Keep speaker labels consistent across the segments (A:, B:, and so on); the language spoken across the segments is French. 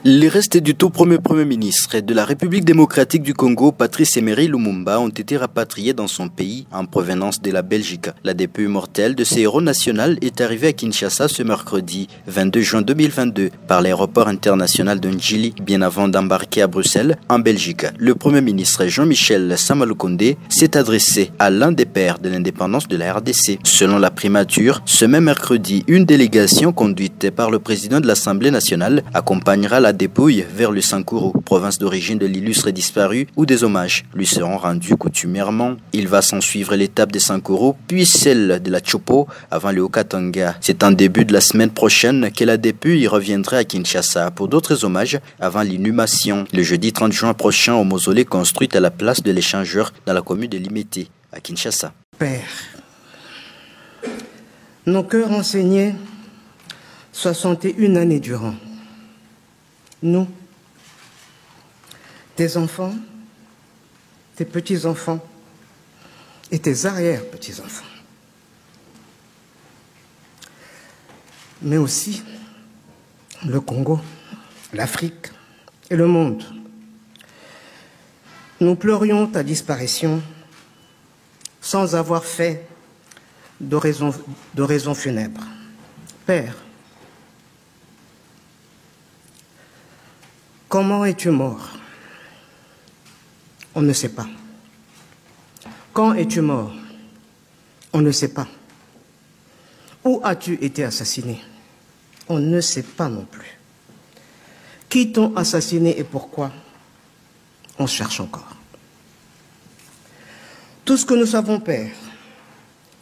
A: Les restes du tout premier ministre de la République démocratique du Congo, Patrice Emery Lumumba, ont été rapatriés dans son pays en provenance de la Belgique. La dépouille mortelle de ce héros national est arrivée à Kinshasa ce mercredi 22 juin 2022 par l'aéroport international de Njili, bien avant d'embarquer à Bruxelles, en Belgique. Le Premier ministre Jean-Michel Sama-Lukonde s'est adressé à l'un des pères de l'indépendance de la RDC. Selon la primature, ce même mercredi, une délégation conduite par le président de l'Assemblée nationale accompagnera la dépouille vers le Sankuru, province d'origine de l'illustre disparu, où des hommages lui seront rendus coutumièrement. Il va s'en suivre l'étape de Sankuru, puis celle de la Chopo avant le Haut-Katanga. C'est en début de la semaine prochaine que la dépouille reviendra à Kinshasa pour d'autres hommages avant l'inhumation, le jeudi 30 juin prochain au mausolée construit à la place de l'échangeur dans la commune de Limete, à Kinshasa.
B: Père, nos cœurs enseignés 61 années durant. Nous, tes enfants, tes petits-enfants et tes arrière-petits-enfants. Mais aussi le Congo, l'Afrique et le monde. Nous pleurions ta disparition sans avoir fait de raison funèbre. Père, comment es-tu mort? On ne sait pas. Quand es-tu mort? On ne sait pas. Où as-tu été assassiné? On ne sait pas non plus. Qui t'ont assassiné et pourquoi? On cherche encore. Tout ce que nous savons, Père,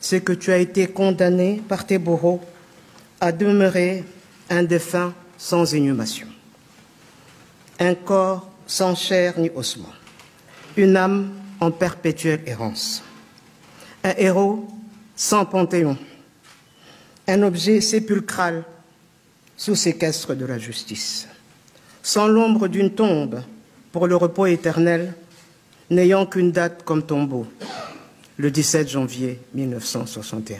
B: c'est que tu as été condamné par tes bourreaux à demeurer un défunt sans inhumation. Un corps sans chair ni ossements, une âme en perpétuelle errance, un héros sans panthéon, un objet sépulcral sous séquestre de la justice, sans l'ombre d'une tombe pour le repos éternel, n'ayant qu'une date comme tombeau, le 17 janvier 1961.